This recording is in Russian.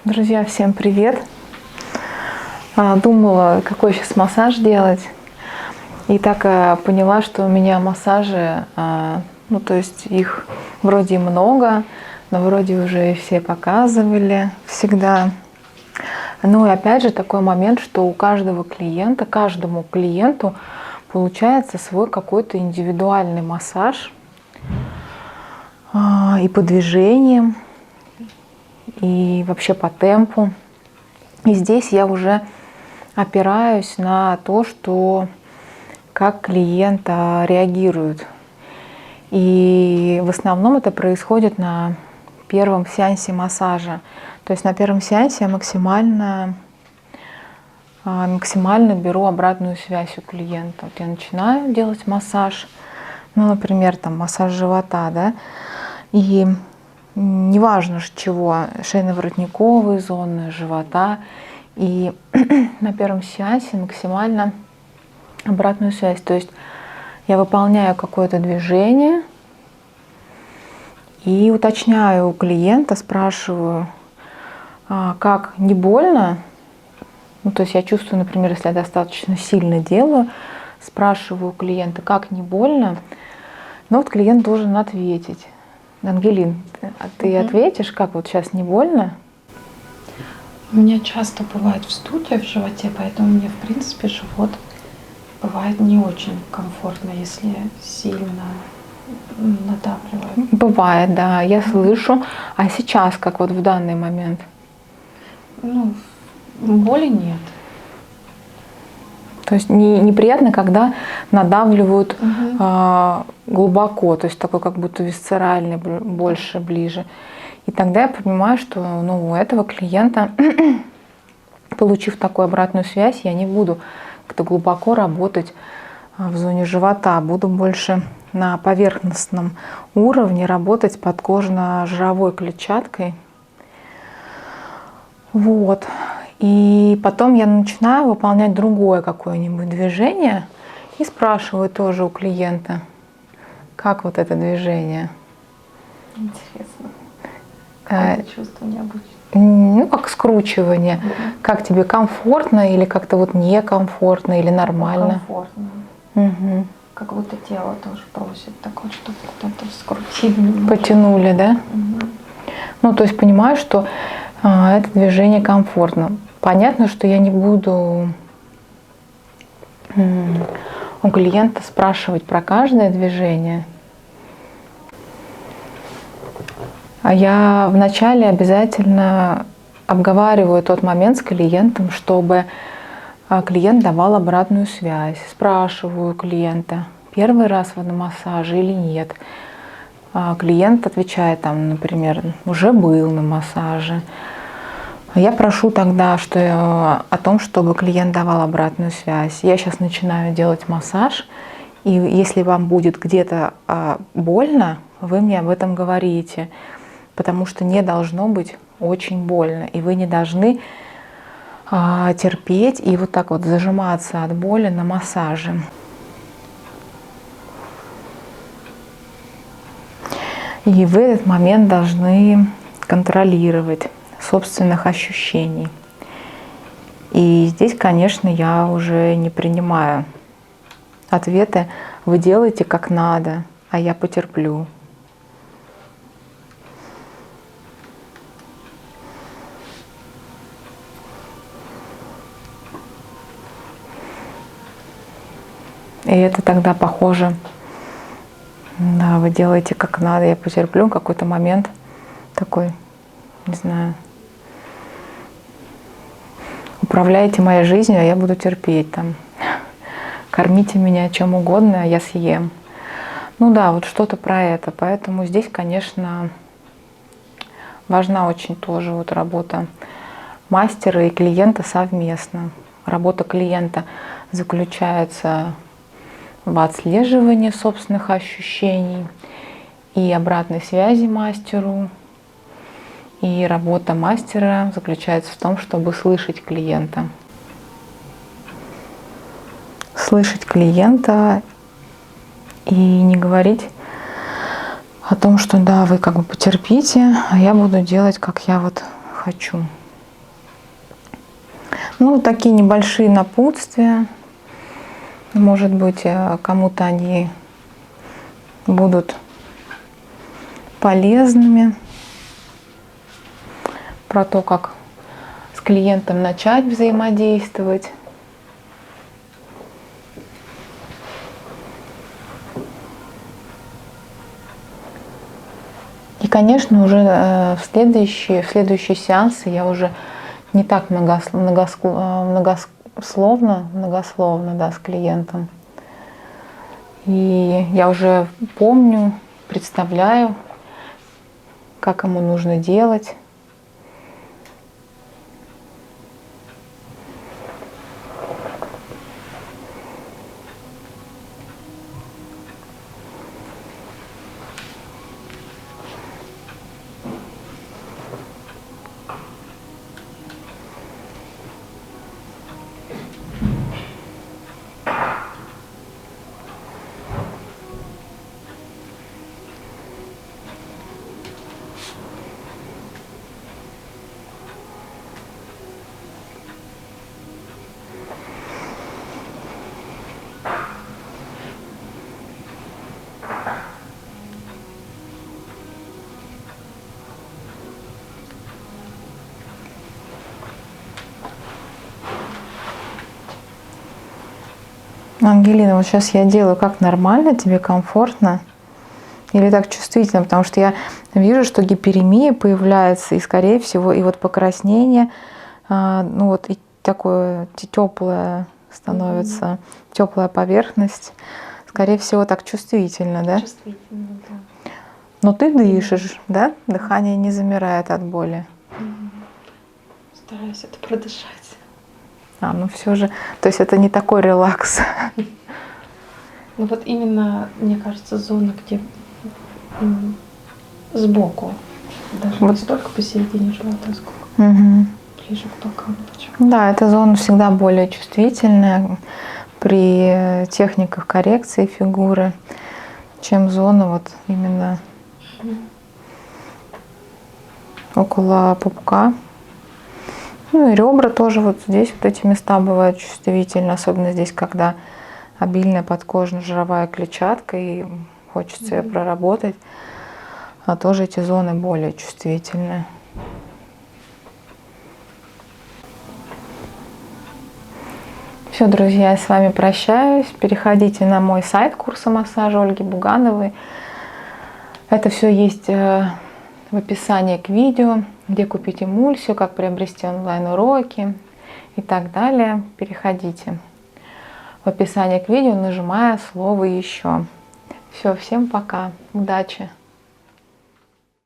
Друзья, всем привет! Думала, какой сейчас массаж делать. И так поняла, что у меня массажи, то есть их вроде много, но вроде уже и все показывали всегда. Ну и опять же такой момент, что у каждому клиенту получается свой какой-то индивидуальный массаж и по движениям, и вообще по темпу. И здесь я уже опираюсь на то, что как клиент реагирует. И в основном это происходит на первом сеансе массажа. То есть на первом сеансе я максимально беру обратную связь у клиента. Вот я начинаю делать массаж, например, там массаж живота, да, и неважно чего, шейно-воротниковые зоны, живота. И на первом сеансе максимально обратную связь. То есть я выполняю какое-то движение и уточняю у клиента, спрашиваю, как, не больно? То есть я чувствую, например, если я достаточно сильно делаю, спрашиваю у клиента, как, не больно? Но вот клиент должен ответить. Ангелин, а ты ответишь, как вот сейчас, не больно? У меня часто бывает вздутие в животе, поэтому мне, в принципе, живот бывает не очень комфортно, если сильно надавливаю. Бывает, да, я слышу. А сейчас, как вот в данный момент? Боли нет. То есть неприятно, когда надавливают глубоко, то есть такой как будто висцеральный, больше, ближе. И тогда я понимаю, что у этого клиента, получив такую обратную связь, я не буду как-то глубоко работать в зоне живота, буду больше на поверхностном уровне работать подкожно-жировой клетчаткой. Вот. И потом я начинаю выполнять другое какое-нибудь движение и спрашиваю тоже у клиента, как вот это движение. Интересно. Какое чувство необычное? Как скручивание. Как тебе, комфортно или как-то вот некомфортно или нормально? Комфортно. Как будто тело тоже просит такое, чтобы кто-то скрутили. Потянули, да? То есть понимаю, что это движение комфортно. Понятно, что я не буду у клиента спрашивать про каждое движение. А я вначале обязательно обговариваю тот момент с клиентом, чтобы клиент давал обратную связь. Спрашиваю клиента, первый раз вы на массаже или нет. Клиент отвечает, например, уже был на массаже. Я прошу тогда о том, чтобы клиент давал обратную связь. Я сейчас начинаю делать массаж, и если вам будет где-то больно, вы мне об этом говорите, потому что не должно быть очень больно, и вы не должны терпеть и вот так вот зажиматься от боли на массаже. И в этот момент должны контролировать собственных ощущений. И здесь, конечно, я уже не принимаю ответы. Вы делаете как надо, а я потерплю. И это тогда похоже, да, вы делаете как надо, я потерплю. Какой-то момент такой, не знаю, управляете моей жизнью, а я буду терпеть там. Кормите меня чем угодно, а я съем. Вот что-то про это. Поэтому здесь, конечно, важна очень тоже вот работа мастера и клиента совместно. Работа клиента заключается в отслеживании собственных ощущений и обратной связи мастеру. И работа мастера заключается в том, чтобы слышать клиента. Слышать клиента и не говорить о том, что да, вы как бы потерпите, а я буду делать, как я вот хочу. Ну, такие небольшие напутствия. Может быть, кому-то они будут полезными. Про то, как с клиентом начать взаимодействовать. И, конечно, уже в следующие сеансы я уже не так многословно, да, с клиентом. И я уже помню, представляю, как ему нужно делать. Ангелина, вот сейчас я делаю как нормально, тебе комфортно или так чувствительно, потому что я вижу, что гиперемия появляется, и скорее всего, и вот покраснение, ну вот и такое теплое становится, теплая поверхность, скорее всего, так чувствительно, да? Чувствительно, да. Но ты дышишь, да? Дыхание не замирает от боли. Стараюсь это продышать. Ну все же, то есть это не такой релакс. Ну вот именно, мне кажется, зона, где сбоку, даже Вот. не столько посередине живота, сколько Угу. ближе к бокам. Почему? Да, эта зона всегда более чувствительная при техниках коррекции фигуры, чем зона вот именно около пупка. Ну и ребра тоже вот здесь вот эти места бывают чувствительны, особенно здесь, когда обильная подкожно-жировая клетчатка и хочется ее проработать, а тоже эти зоны более чувствительные. Все, друзья, я с вами прощаюсь. Переходите на мой сайт курса массажа Ольги Бугановой. Это все есть в описании к видео, где купить эмульсию, как приобрести онлайн-уроки и так далее. Переходите в описании к видео, нажимая слово «Еще». Все, всем пока, удачи!